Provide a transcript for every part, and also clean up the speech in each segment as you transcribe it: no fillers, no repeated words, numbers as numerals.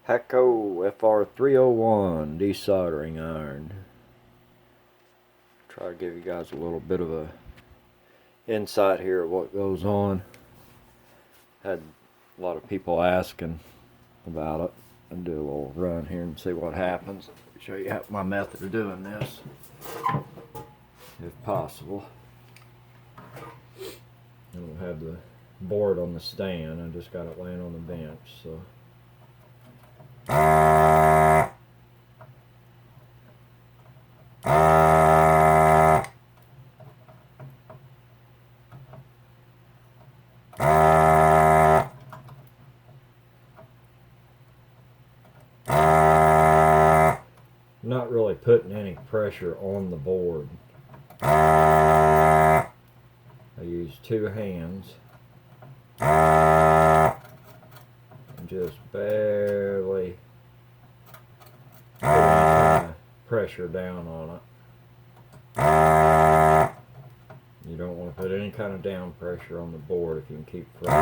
Hakko FR301 desoldering iron. Try to give you guys a little bit of a insight here of what goes on. Had a lot of people asking about it, and do a little run here and see what happens. Show you my method of doing this, if possible. I don't have the board on the stand, I just got it laying on the bench, so. Not really putting any pressure on the board. I use two hands and just barely put any kind of pressure down on it. You don't want to put any kind of down pressure on the board if you can keep from it.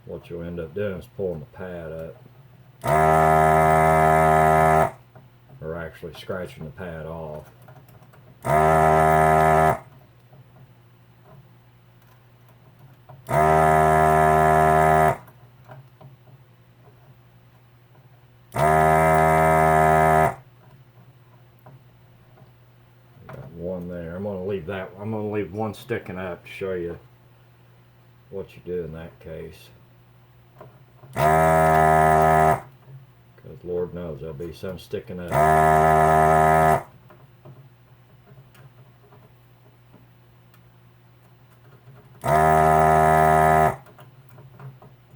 What you'll end up doing is pulling the pad up, or actually scratching the pad off. Got one there. I'm going to leave one sticking up to show you what you do in that case. Because Lord knows there'll be some sticking up.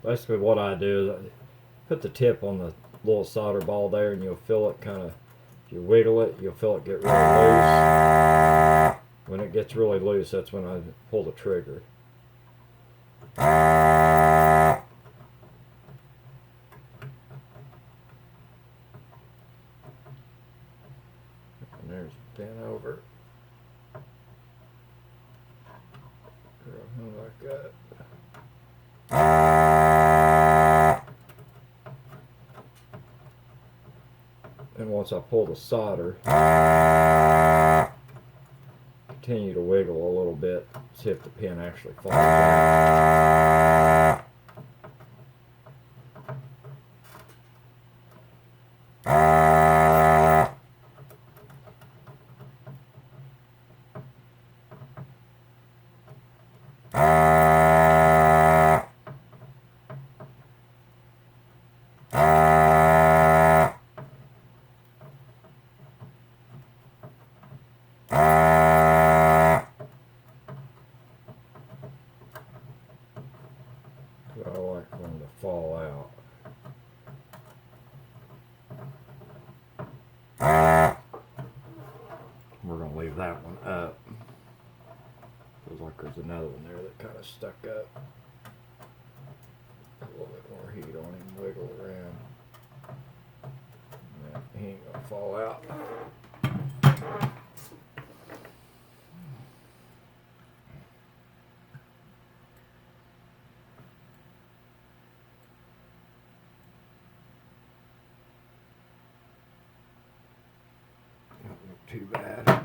Basically what I do is I put the tip on the little solder ball there, and you'll feel it kind of, if you wiggle it, you'll feel it get really loose. When it gets really loose, that's when I pull the trigger. And there's bent over. Like that. And once I pull the solder, continue to wiggle a little bit, see if the pin actually falls down. I like for them to fall out. We're going to leave that one up. Feels like there's another one there that kind of stuck up. A little bit more heat on him, wiggle around. Yeah, he ain't going to fall out. Don't look too bad.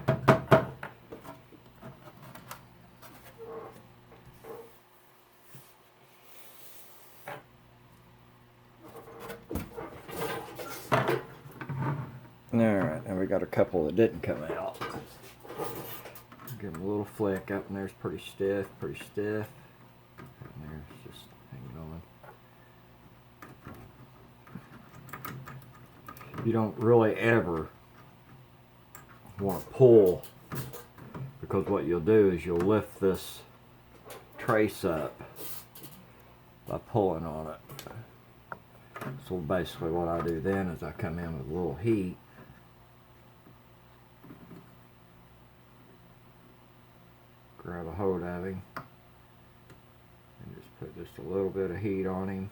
Alright, now we got a couple that didn't come out. Give them a little flick. Up in there's pretty stiff, pretty stiff. And there's just hanging on. You don't really ever want to pull, because what you'll do is you'll lift this trace up by pulling on it. So basically what I do then is I come in with a little heat, grab a hold of him, and just put just a little bit of heat on him.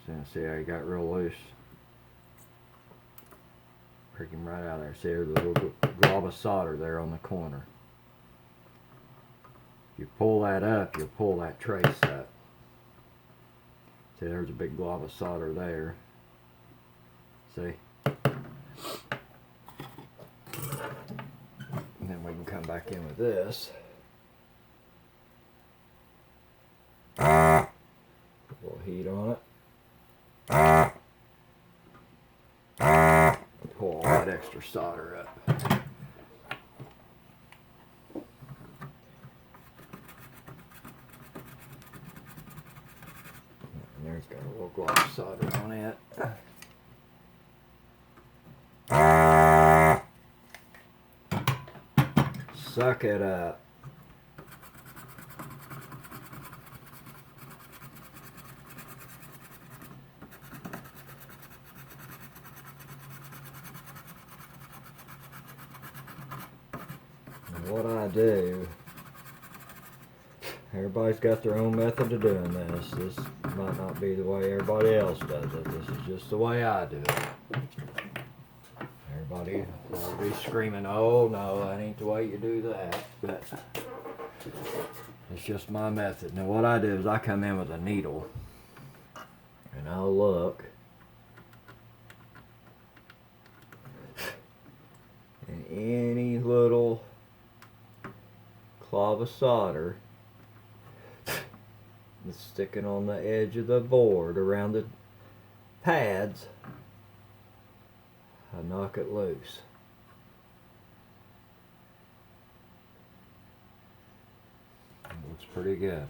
So see how he got real loose? Prick him right out of there. See, there's a little glob of solder there on the corner. If you pull that up, you'll pull that trace up. See, there's a big glob of solder there. See? And then we can come back in with this. Put a little heat on it. Pull all that extra solder up. And there's got a little glob of solder on it. Suck it up. And what I do, everybody's got their own method of doing this. This might not be the way everybody else does it. This is just the way I do it. Everybody will be screaming, oh no, that ain't the way you do that. But it's just my method. Now what I do is I come in with a needle and I'll look. And any little clov of solder that's sticking on the edge of the board around the pads, I knock it loose. It looks pretty good.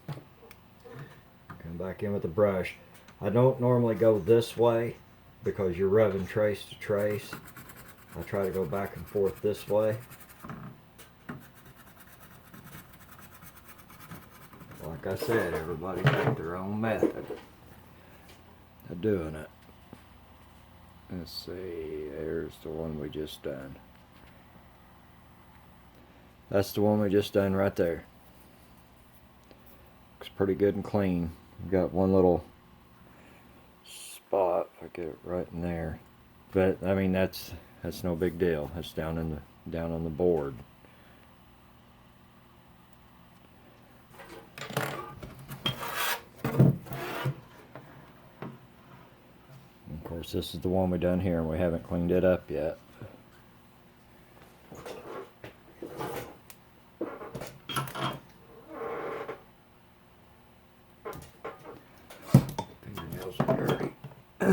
Come back in with the brush. I don't normally go this way because you're rubbing trace to trace. I try to go back and forth this way. Like I said, everybody's got their own method of doing it. Let's see, there's the one we just done. That's the one we just done right there. Looks pretty good and clean. We've got one little spot, if I get it right in there. But I mean that's no big deal. That's down on the board. Of course, this is the one we done here, and we haven't cleaned it up yet. Fingernails are dirty. I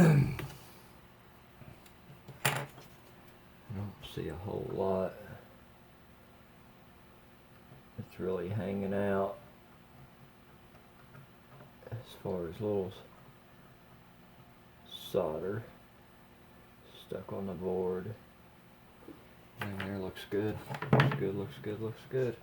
don't see a whole lot. It's really hanging out as far as little solder stuck on the board. And there, looks good. Looks good, looks good, looks good.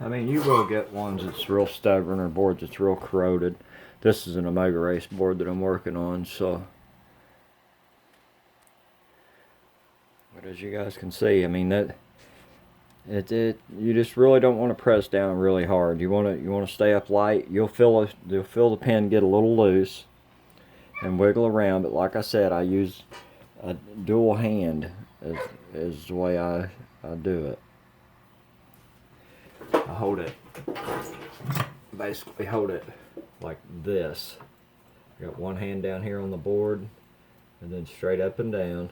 I mean, you will get ones that's real stubborn or boards that's real corroded. This is an Omega Race board that I'm working on, so. But as you guys can see, I mean that you just really don't want to press down really hard. You want to stay up light. You'll feel the pin get a little loose and wiggle around. But like I said, I use a dual hand is the way I do it. I hold it, basically hold it like this. I got one hand down here on the board and then straight up and down,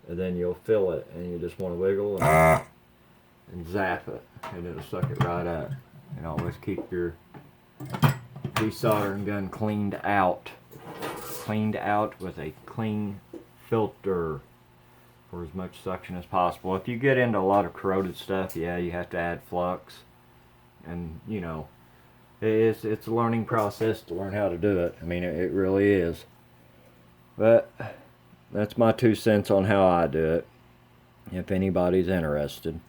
and then you'll feel it and you just want to wiggle and zap it and it'll suck it right up. And always keep your desoldering gun cleaned out with a clean filter for as much suction as possible. If you get into a lot of corroded stuff, yeah, you have to add flux, and you know, it's a learning process to learn how to do it. I mean, it really is. But that's my 2 cents on how I do it, if anybody's interested.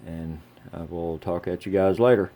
And I will talk at you guys later.